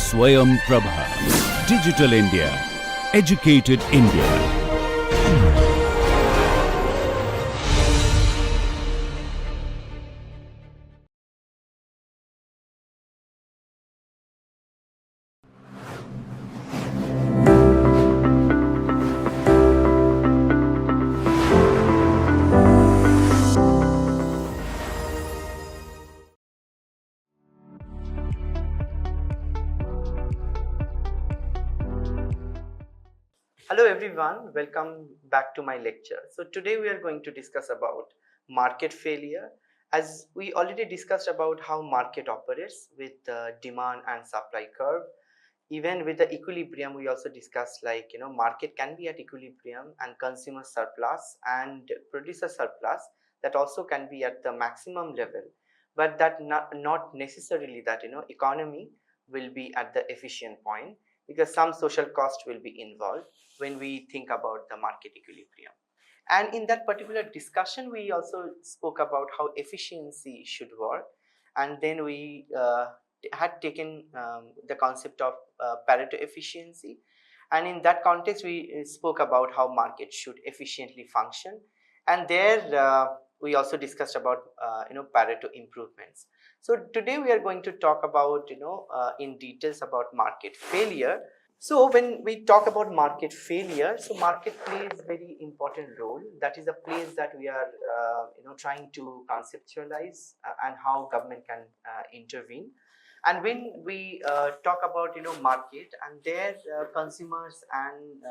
Swayam Prabha. Digital India. Educated India. Hello everyone, welcome back to my lecture. So today we are going to discuss about market failure. As we already discussed about how market operates with the demand and supply curve. Even with the equilibrium, we also discussed market can be at equilibrium and consumer surplus and producer surplus that also can be at the maximum level, but that not necessarily that economy will be at the efficient point, because some social cost will be involved when we think about the market equilibrium. And in that particular discussion, we also spoke about how efficiency should work, and then we had taken the concept of Pareto efficiency, and in that context we spoke about how market should efficiently function, and there we also discussed about Pareto improvements. So today we are going to talk about in details about market failure. So when we talk about market failure, so market plays very important role. That is a place that we are trying to conceptualize and how government can intervene. And when we talk about market, and their consumers and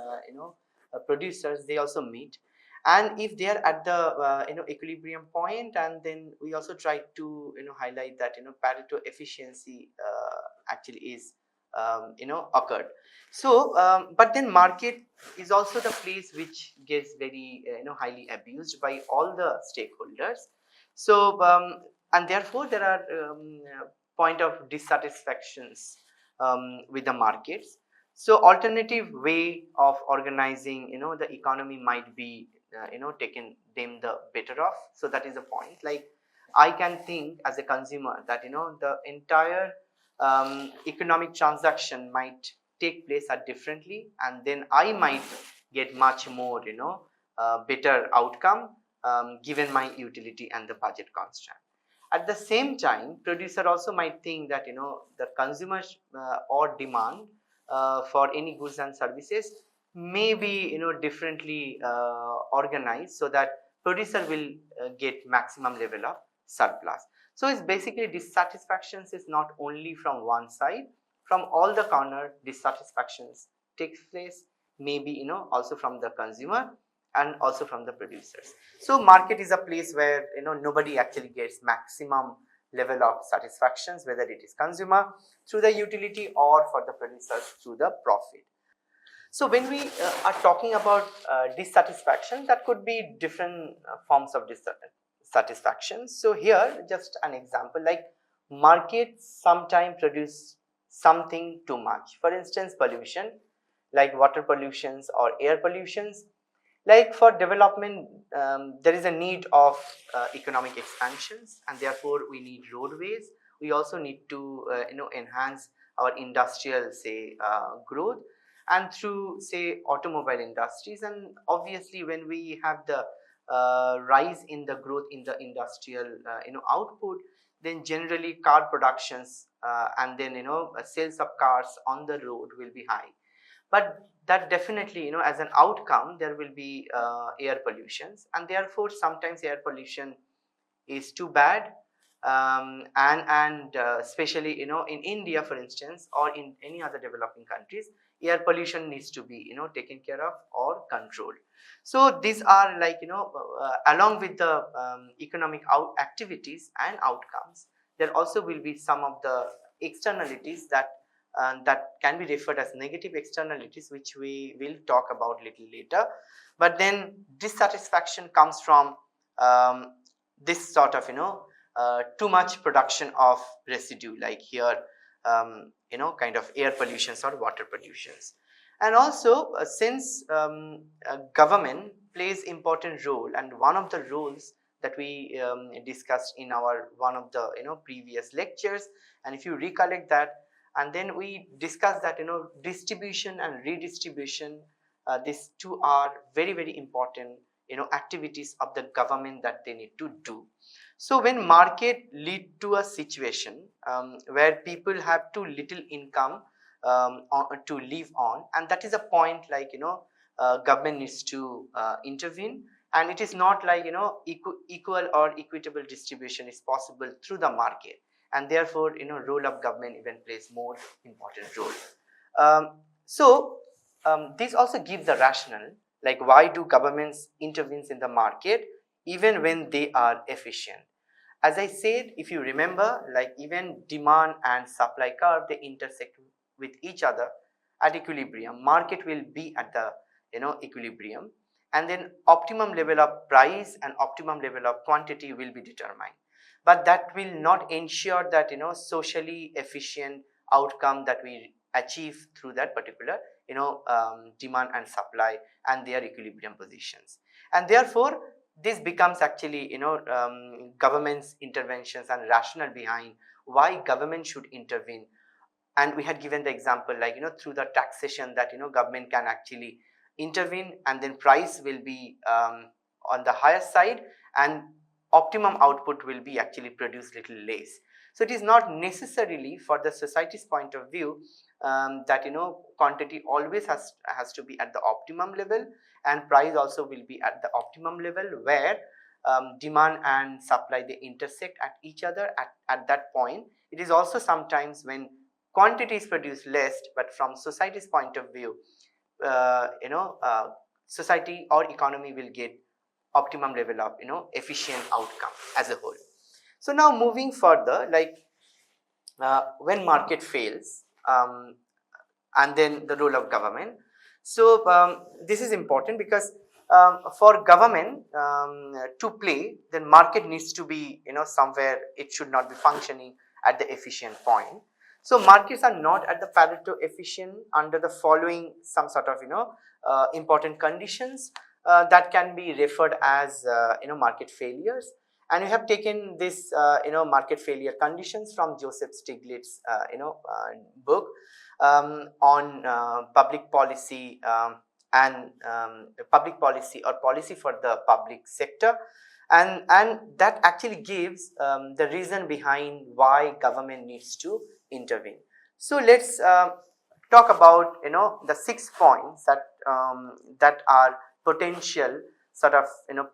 producers, they also meet, and if they are at the equilibrium point, and then we also try to highlight that Pareto efficiency actually is occurred. So but then market is also the place which gets very highly abused by all the stakeholders. So and therefore there are point of dissatisfactions with the markets. So alternative way of organizing the economy might be taken them the better off. So that is the point. Like I can think as a consumer that the entire economic transaction might take place at differently, and then I might get much more better outcome given my utility and the budget constraint. At the same time, producer also might think that the consumers or demand for any goods and services may be differently organized, so that producer will get maximum level of surplus. So it's basically dissatisfactions is not only from one side, from all the corner dissatisfactions takes place, maybe also from the consumer and also from the producers. So market is a place where nobody actually gets maximum level of satisfactions, whether it is consumer through the utility or for the producers through the profit. So when we are talking about dissatisfaction, that could be different forms of dissatisfaction. So here just an example, like markets sometimes produce something too much. For instance, pollution, like water pollutions or air pollutions. Like for development, there is a need of economic expansions, and therefore we need roadways. We also need to enhance our industrial growth, and through automobile industries. And obviously when we have the rise in the growth in the industrial output, then generally car productions and then sales of cars on the road will be high. But that definitely as an outcome there will be air pollutions, and therefore sometimes air pollution is too bad, and especially in India, for instance, or in any other developing countries, air pollution needs to be taken care of or controlled. So these are along with the economic activities and outcomes, there also will be some of the externalities that can be referred as negative externalities, which we will talk about little later. But then dissatisfaction comes from this sort of too much production of residue, like here kind of air pollutions or water pollutions. And also since government plays important role, and one of the roles that we discussed in our one of the previous lectures, and if you recollect that, and then we discussed that distribution and redistribution, these two are very very important activities of the government that they need to do. So when market lead to a situation where people have too little income to live on, and that is a point like government needs to intervene, and it is not like equal or equitable distribution is possible through the market, and therefore role of government even plays more important role. This also gives the rationale like why do governments intervenes in the market even when they are efficient. As I said, if you remember, like even demand and supply curve, they intersect with each other at equilibrium. Market will be at the equilibrium, and then optimum level of price and optimum level of quantity will be determined, but that will not ensure that socially efficient outcome that we achieve through that particular demand and supply and their equilibrium positions. And therefore this becomes actually government's interventions and rationale behind why government should intervene. And we had given the example like through the taxation that government can actually intervene, and then price will be on the higher side and optimum output will be actually produced little less. So it is not necessarily for the society's point of view that quantity always has to be at the optimum level, and price also will be at the optimum level where demand and supply they intersect at each other at that point. It is also sometimes when quantity is produced less, but from society's point of view society or economy will get optimum level of efficient outcome as a whole. So now moving further, like when market fails, and then the role of government. So this is important because for government to play, then market needs to be somewhere, it should not be functioning at the efficient point. So markets are not at the Pareto efficient under the following some sort of important conditions that can be referred as market failures. And we have taken this market failure conditions from Joseph Stiglitz's book on public policy and public policy or policy for the public sector, and that actually gives the reason behind why government needs to intervene. So let's talk about the 6 points that that are potential sort of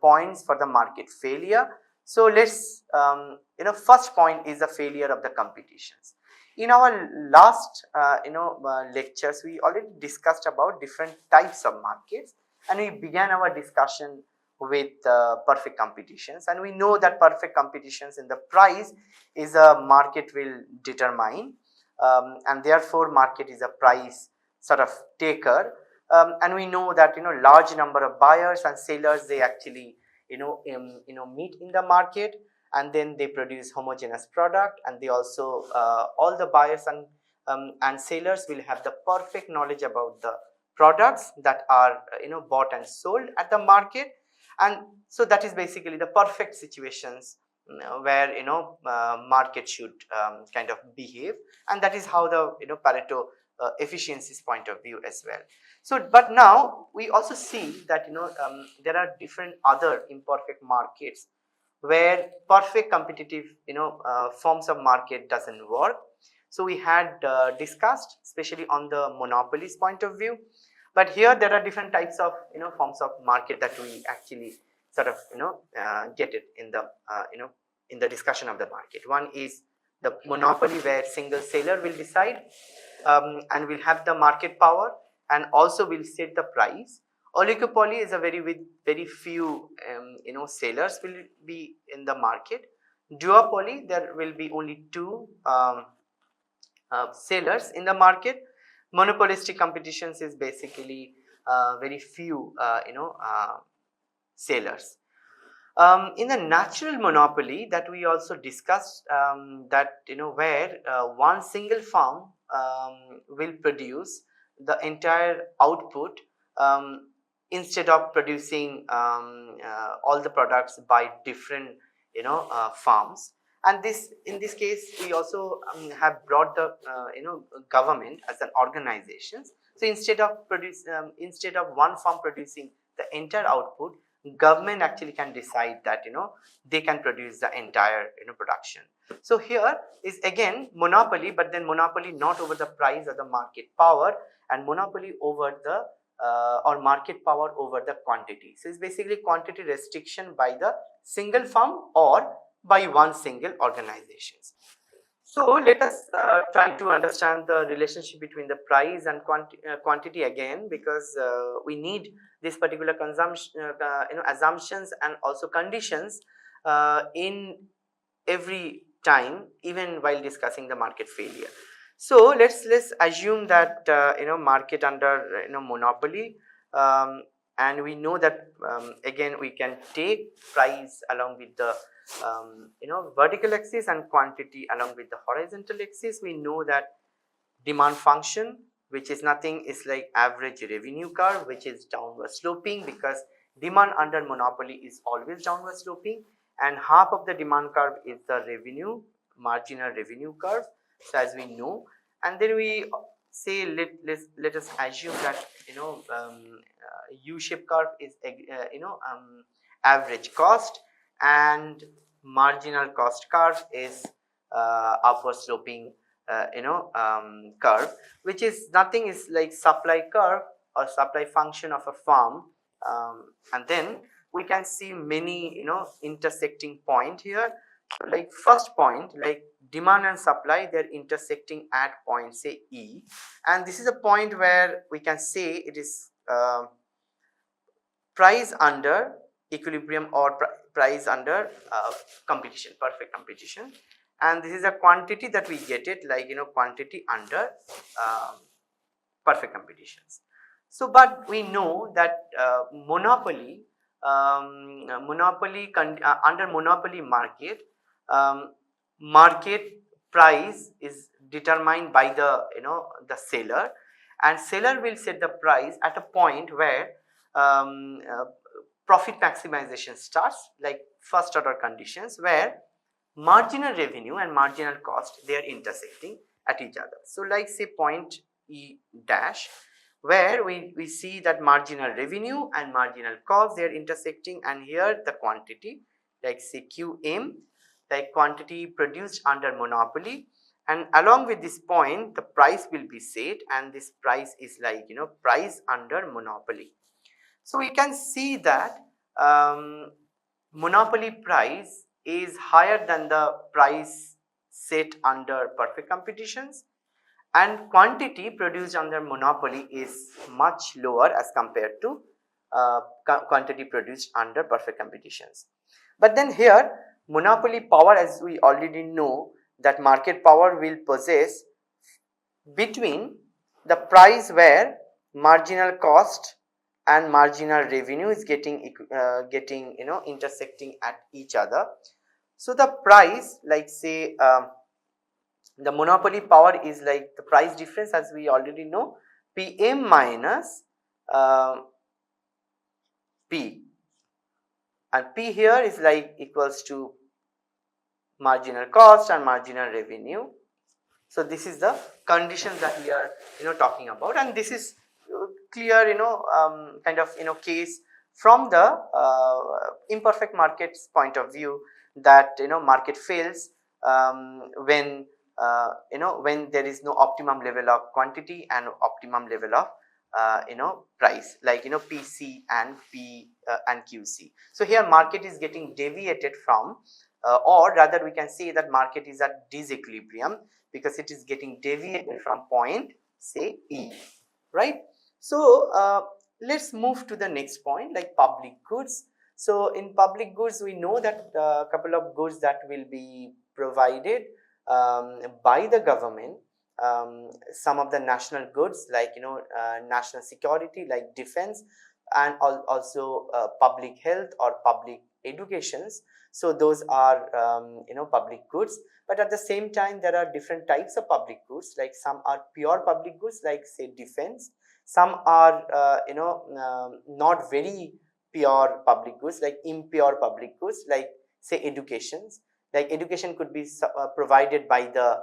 points for the market failure. So let's first point is the failure of the competitions. In our last lectures, we already discussed about different types of markets, and we began our discussion with perfect competitions, and we know that perfect competitions in the price is a market will determine, and therefore market is a price sort of taker, and we know that large number of buyers and sellers, they actually meet in the market, and then they produce homogeneous product, and they also all the buyers and sellers will have the perfect knowledge about the products that are bought and sold at the market. And so that is basically the perfect situations where market should kind of behave, and that is how the Pareto efficiencies point of view as well. So but now we also see that there are different other imperfect markets where perfect competitive forms of market doesn't work. So we had discussed especially on the monopolies point of view, but here there are different types of forms of market that we actually sort of get it in the in the discussion of the market. One is the monopoly where single seller will decide and will have the market power and also will set the price. Oligopoly is a with very few sellers will be in the market. Duopoly, there will be only two sellers in the market. Monopolistic competitions is basically very few sellers. In the natural monopoly that we also discussed, that where one single farm will produce the entire output instead of producing all the products by different farms, And this, in this case, we also have brought the government as an organization. So instead of one firm producing the entire output, government actually can decide that they can produce the entire production. So here is again monopoly, but then monopoly not over the price or the market power, and monopoly over the or market power over the quantity. So it's basically quantity restriction by the single firm or by one single organization. So let us try to understand the relationship between the price and quantity again, because we need this particular consumption, assumptions and also conditions in every time, even while discussing the market failure. So let's assume that market under monopoly, and we know that again we can take price along with the vertical axis and quantity along with the horizontal axis. We know that demand function, which is nothing, is like average revenue curve, which is downward sloping, because demand under monopoly is always downward sloping, and half of the demand curve is the revenue, marginal revenue curve. So as we know, and then we say let us assume that U-shaped curve is average cost, and marginal cost curve is upward sloping curve, which is nothing, is like supply curve or supply function of a firm. And then we can see many intersecting point here. Like first point, like demand and supply, they're intersecting at point say E, and this is a point where we can say it is price under equilibrium or price under competition, perfect competition. And this is a quantity that we get it, like quantity under perfect competitions. So but we know that monopoly under monopoly market, market price is determined by the the seller, and seller will set the price at a point where profit maximization starts, like first order conditions, where marginal revenue and marginal cost, they are intersecting at each other. So like say point E dash, where we see that marginal revenue and marginal cost, they are intersecting, and here the quantity, like say QM, like quantity produced under monopoly, and along with this point the price will be set, and this price is like price under monopoly. So we can see that monopoly price is higher than the price set under perfect competitions, and quantity produced under monopoly is much lower as compared to quantity produced under perfect competitions. But then here monopoly power, as we already know, that market power will possess between the price where marginal cost and marginal revenue is getting intersecting at each other. So the price, like say the monopoly power is like the price difference, as we already know, PM minus P, and P here is like equals to marginal cost and marginal revenue. So this is the condition that we are talking about, and this is clear kind of case from the imperfect markets point of view, that market fails when when there is no optimum level of quantity and optimum level of price, like PC and P and QC. So here market is getting deviated from, or rather we can say that market is at disequilibrium, because it is getting deviated from point say E, right? So let's move to the next point, like public goods. So in public goods, we know that a couple of goods that will be provided by the government, some of the national goods, like national security, like defense, and also public health or public educations. So those are public goods. But at the same time, there are different types of public goods, like some are pure public goods, like say defense. Some are not very pure public goods, like impure public goods, like say educations. Like education could be provided by the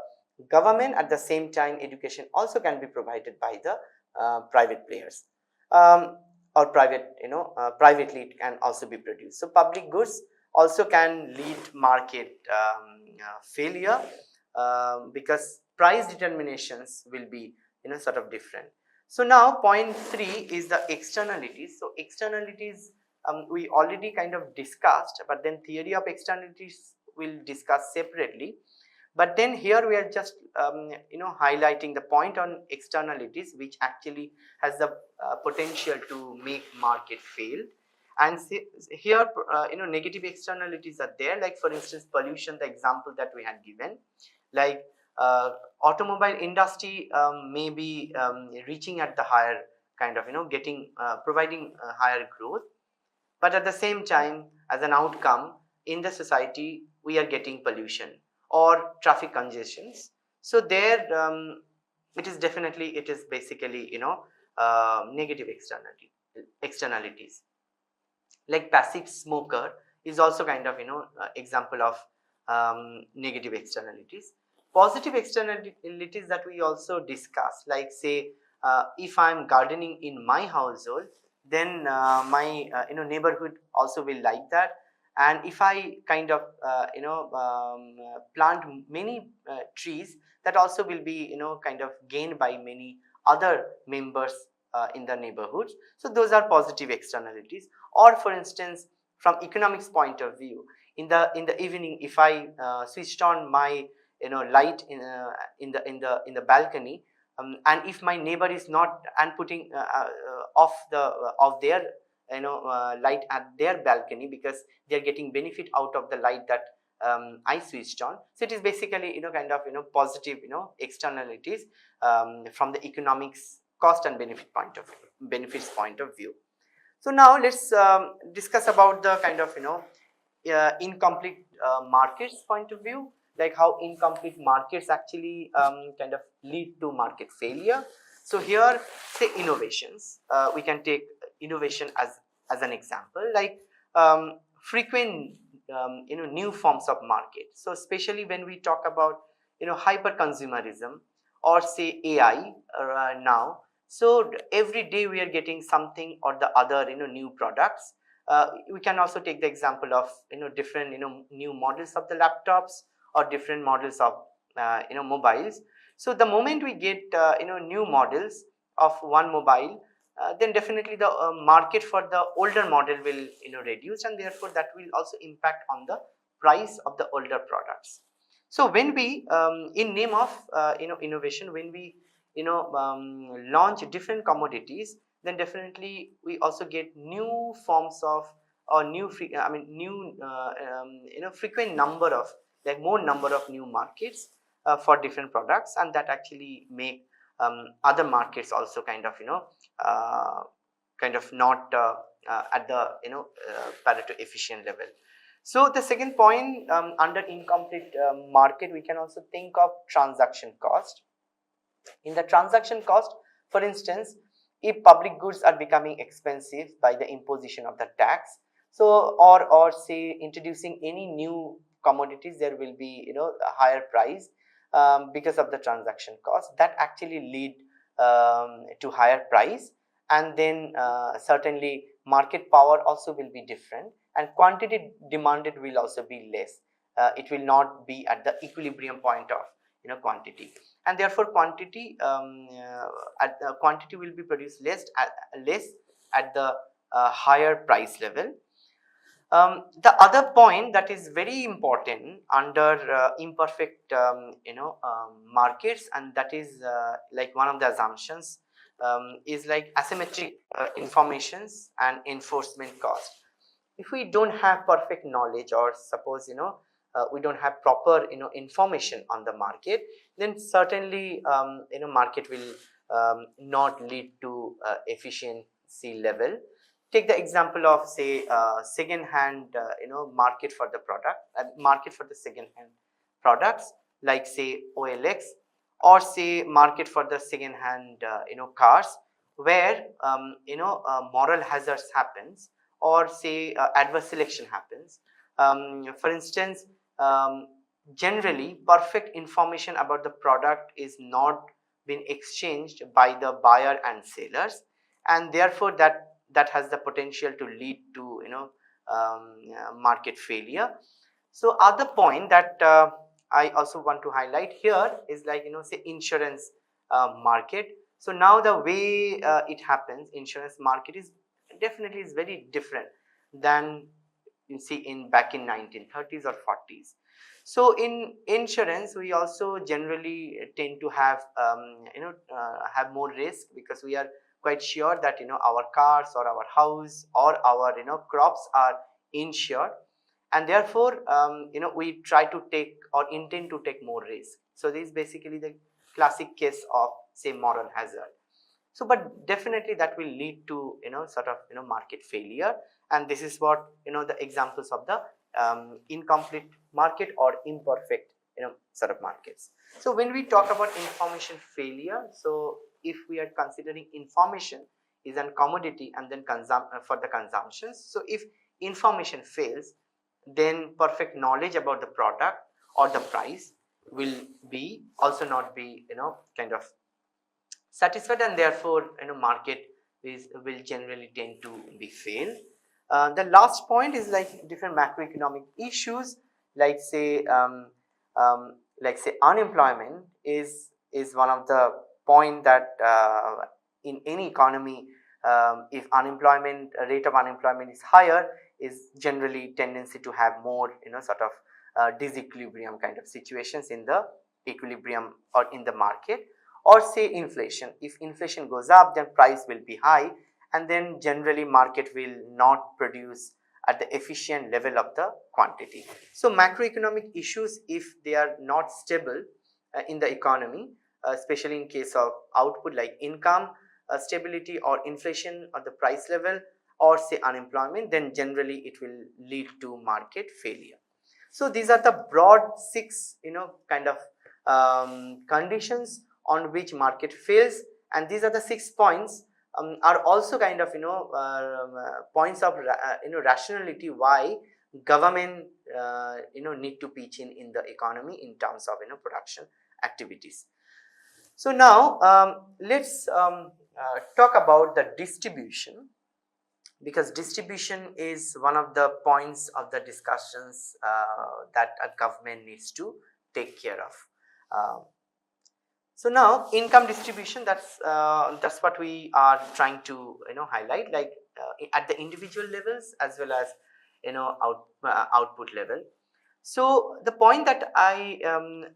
government, at the same time education also can be provided by the private players, or private, privately it can also be produced. So public goods also can lead market failure, because price determinations will be sort of different. So now point 3 is the externalities. So externalities, we already kind of discussed, but then theory of externalities we'll discuss separately. But then here we are just highlighting the point on externalities, which actually has the potential to make market fail. And here negative externalities are there, like for instance pollution, the example that we had given. Like automobile industry may be reaching at the higher kind of getting providing higher growth, but at the same time as an outcome in the society we are getting pollution or traffic congestions. So there it is definitely, it is basically negative externalities. Like passive smoker is also kind of example of negative externalities. Positive externalities that we also discuss, like say if I'm gardening in my household, then my neighborhood also will like that. And if I kind of plant many trees, that also will be kind of gained by many other members in the neighborhoods. So those are positive externalities. Or for instance, from economics point of view, in the evening, if I switched on my light in the balcony, and if my neighbor is not and putting off their light at their balcony, because they are getting benefit out of the light that I switched on. So it is basically kind of positive externalities from the economics cost and benefits point of view. So now let's discuss about the kind of incomplete markets point of view, like how incomplete markets actually kind of lead to market failure. So here, say innovations, we can take innovation as an example, like frequent new forms of market. So especially when we talk about hyper consumerism, or say AI now. So every day we are getting something or the other new products. We can also take the example of different new models of the laptops, or different models of mobiles. So the moment we get new models of one mobile, then definitely the market for the older model will reduce, and therefore that will also impact on the price of the older products. So when we in name of innovation, when we launch different commodities, then definitely we also get new forms of, or new frequent number of, like more number of new markets for different products, and that actually make other markets also kind of not at the Pareto efficient level. So the second point, under incomplete market, we can also think of transaction cost. In the transaction cost, for instance, if public goods are becoming expensive by the imposition of the tax, so or say introducing any new commodities, there will be a higher price because of the transaction cost, that actually lead to higher price. And then certainly market power also will be different, and quantity demanded will also be less. It will not be at the equilibrium point of quantity, and therefore quantity will be produced less at the higher price level. The other point that is very important under imperfect markets, and that is like one of the assumptions is like asymmetric informations and enforcement cost. If we don't have perfect knowledge, or suppose we don't have proper information on the market, then certainly market will not lead to efficiency level. Take the example of say second hand market for the market for the second hand products, like say OLX, or say market for the second hand cars, where moral hazards happens, or say adverse selection happens. For instance, generally perfect information about the product is not been exchanged by the buyer and sellers, and therefore that has the potential to lead to market failure. So other point that I also want to highlight here is like say insurance market. So now the way it happens, insurance market is definitely is very different than you see in back in 1930s or 40s. So in insurance we also generally tend to have have more risk, because we are quite sure that our cars or our house or our crops are insured, and therefore we try to take or intend to take more risk. So this is basically the classic case of say moral hazard. So but definitely that will lead to sort of market failure, and this is what the examples of the incomplete market or imperfect sort of markets. So when we talk about information failure, so if we are considering information is a commodity and then for the consumptions, so if information fails, then perfect knowledge about the product or the price will be also not be kind of satisfied, and therefore market will generally tend to be failed. The last point is like different macroeconomic issues, like say unemployment is one of the point that in any economy, if unemployment rate of unemployment is higher, is generally tendency to have more sort of disequilibrium kind of situations in the equilibrium or in the market. Or say inflation, if inflation goes up, then price will be high, and then generally market will not produce at the efficient level of the quantity. So macroeconomic issues, if they are not stable in the economy, especially in case of output like income stability or inflation or the price level or say unemployment, then generally it will lead to market failure. So these are the broad 6 kind of conditions on which market fails, and these are the 6 points are also kind of points of rationality why government need to pitch in the economy in terms of production activities. So now let's talk about the distribution, because distribution is one of the points of the discussions that a government needs to take care of. So now income distribution, that's what we are trying to highlight, like at the individual levels as well as output level. So the point that I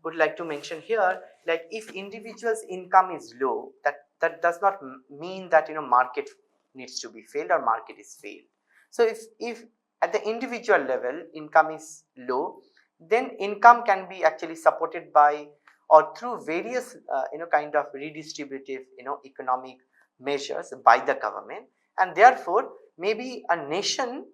would like to mention here, like if individuals income is low, that does not mean that market needs to be failed or market is failed. So if at the individual level income is low, then income can be actually supported by or through various kind of redistributive economic measures by the government, and therefore maybe a nation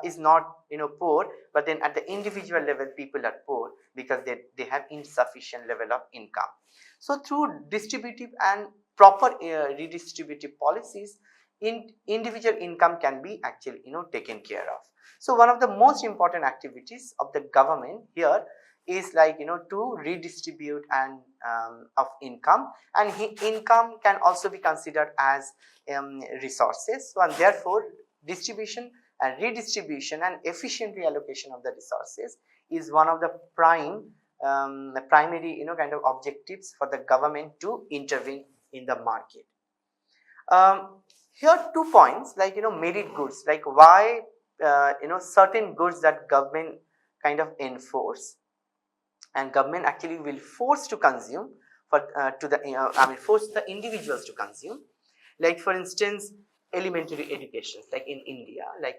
is not poor, but then at the individual level people are poor because they have insufficient level of income. So through distributive and proper redistributive policies, individual income can be actually taken care of. So one of the most important activities of the government here is like to redistribute and of income, and income can also be considered as resources. So and therefore distribution and redistribution and efficient reallocation of the resources is one of the primary kind of objectives for the government to intervene in the market. Here 2 points, like merit goods, like why certain goods that government kind of enforce and government actually will force to consume for force the individuals to consume, like for instance elementary educations, like in India, like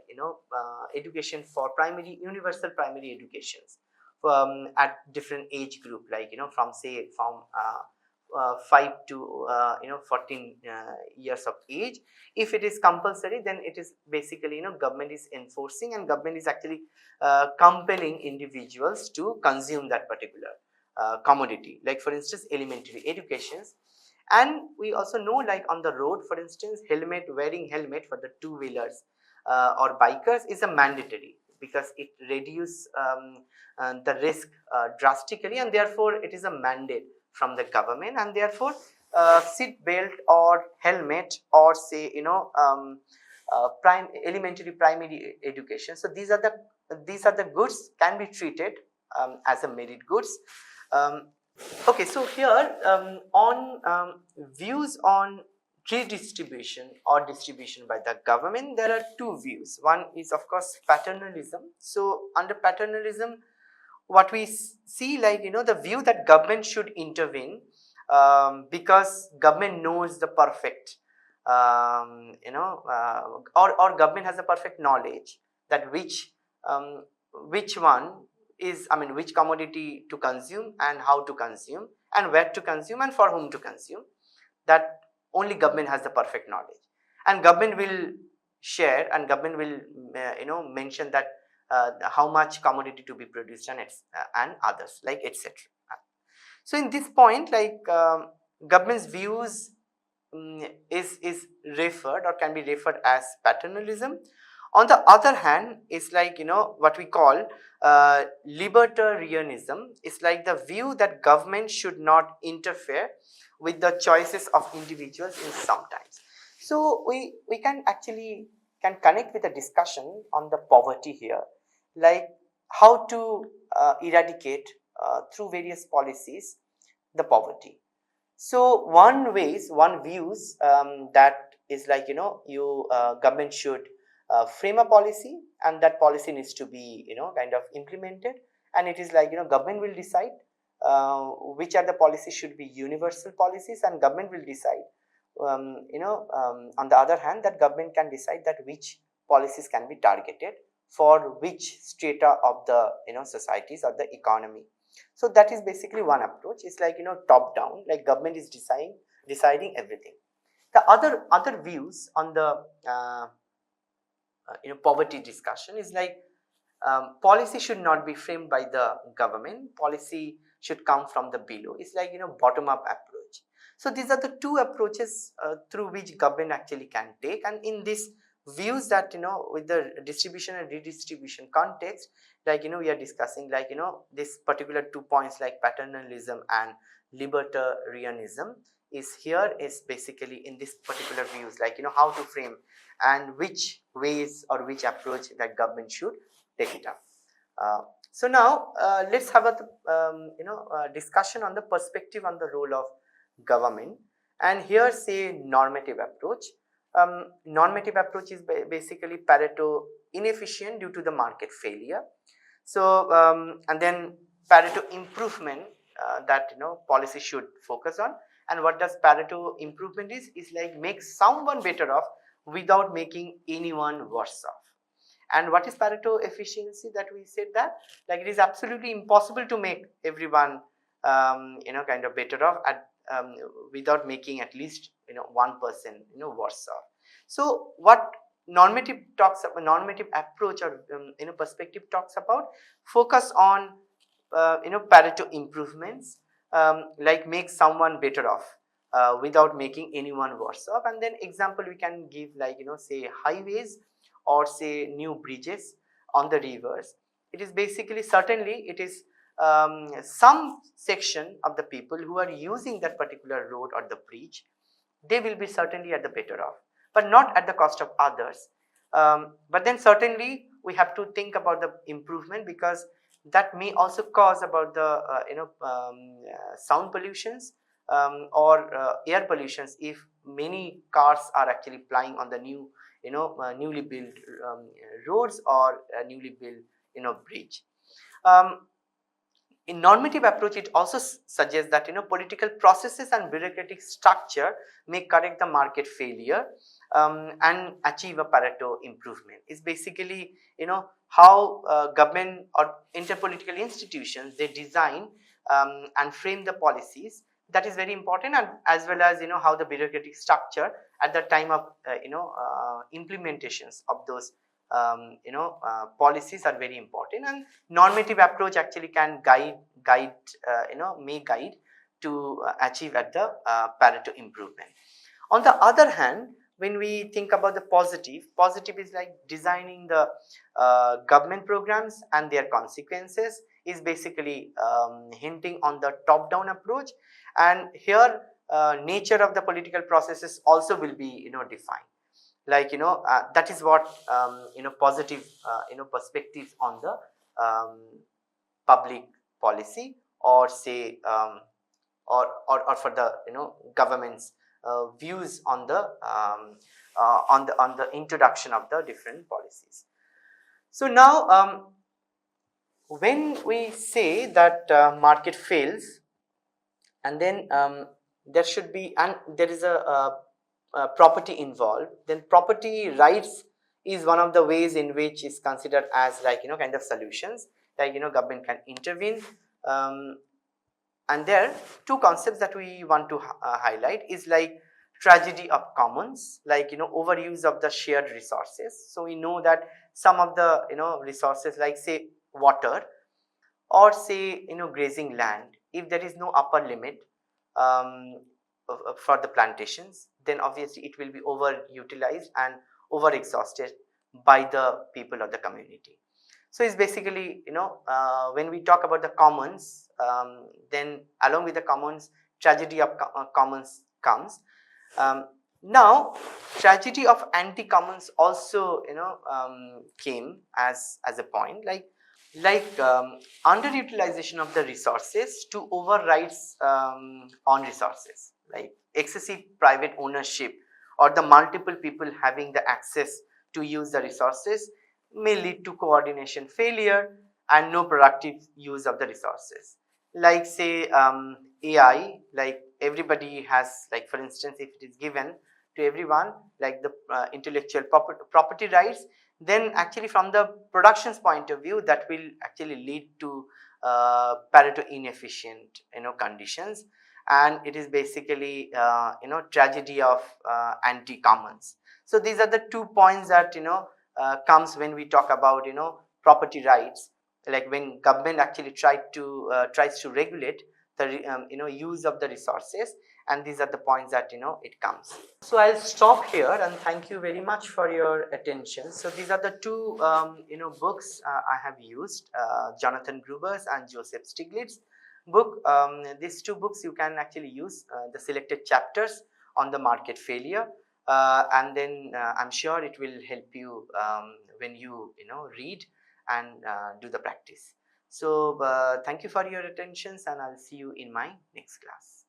education for primary universal primary educations at different age group, like from say from 5 to 14 years of age. If it is compulsory, then it is basically government is enforcing, and government is actually compelling individuals to consume that particular commodity, like for instance elementary educations. And we also know, like on the road, for instance, wearing helmet for the two-wheelers or bikers is a mandatory. because it reduces the risk drastically, and therefore it is a mandate from the government, and therefore seat belt or helmet or say elementary primary education. So these are the goods can be treated as a merit goods. Um, okay, so here on views on redistribution or distribution by the government, there are two views. One is of course paternalism. So under paternalism, what we see, like the view that government should intervene because government knows the perfect or government has a perfect knowledge that which one is, I mean, which commodity to consume and how to consume and where to consume and for whom to consume. That only government has the perfect knowledge, and government will share, and government will mention that how much commodity to be produced and others, like etc. So in this point, like government's views is referred or can be referred as paternalism. On the other hand, it's like what we call libertarianism. It's like the view that government should not interfere with the choices of individuals in some times. So we can actually connect with a discussion on the poverty here, like how to eradicate through various policies the poverty. So one views that is like government should frame a policy, and that policy needs to be kind of implemented, and it is like government will decide which are the policies should be universal policies, and government will decide on the other hand that government can decide that which policies can be targeted for which strata of the societies or the economy. So that is basically one approach. It's like top down, like government is deciding everything. The other views on the poverty discussion is like policy should not be framed by the government. Policy should come from the below. It's like bottom up approach. So these are the two approaches through which government actually can take. And in this views that with the distribution and redistribution context, like we are discussing like this particular 2 points like paternalism and libertarianism is basically in this particular views, like how to frame and which ways or which approach that government should take it up. So now let's have a discussion on the perspective on the role of government, and here say normative approach. Normative approach is basically Pareto inefficient due to the market failure. So and then Pareto improvement that policy should focus on. And what does Pareto improvement is like make someone better off without making anyone worse off. And what is Pareto efficiency? That we said that like it is absolutely impossible to make everyone kind of better off at without making at least one person worse off. So what normative approach or perspective talks about, focus on Pareto improvements, like make someone better off without making anyone worse off. And then example we can give like say highways or say new bridges on the rivers. It is basically certainly it is some section of the people who are using that particular road or the bridge, they will be certainly at the better off, but not at the cost of others. But then certainly we have to think about the improvement, because that may also cause about the sound pollutions or air pollutions if many cars are actually plying on the new newly built roads or newly built bridge. In normative approach, it also suggests that political processes and bureaucratic structure may correct the market failure and achieve a Pareto improvement. It's basically how government or interpolitical institutions, they design and frame the policies. That is very important, and as well as how the bureaucratic structure at the time of implementations of those policies are very important. And normative approach actually can guide to achieve at the Pareto improvement. On the other hand, when we think about the positive is like designing the government programs and their consequences, is basically hinting on the top-down approach. And here nature of the political processes also will be defined, like that is what positive perspectives on the public policy, or say or for the government's views on the introduction of the different policies. So now when we say that market fails, and then there should be, and there is a property involved, then property rights is one of the ways in which is considered as like kind of solutions, like government can intervene. And there are two concepts that we want to highlight, is like tragedy of commons, like overuse of the shared resources. So we know that some of the resources, like say water, or say grazing land, if there is no upper limit for the plantations, then obviously it will be overutilized and over exhausted by the people of the community. So it's basically when we talk about the commons, then along with the commons, tragedy of commons comes. Now tragedy of anti-commons also came as a point, like underutilization of the resources to overrides on resources, like excessive private ownership or the multiple people having the access to use the resources may lead to coordination failure and no productive use of the resources. Like say AI, like everybody has, like for instance, if it is given to everyone like the intellectual property rights, then actually from the production's point of view, that will actually lead to Pareto inefficient conditions, and it is basically tragedy of anti-commons. So these are the 2 points that comes when we talk about property rights, like when government actually tries to regulate the use of the resources, and these are the points that it comes. So I'll stop here and thank you very much for your attention. So these are the two books I have used, Jonathan Gruber's and Joseph Stiglitz book. These two books you can actually use the selected chapters on the market failure, and then I'm sure it will help you when you read and do the practice. So thank you for your attention, and I'll see you in my next class.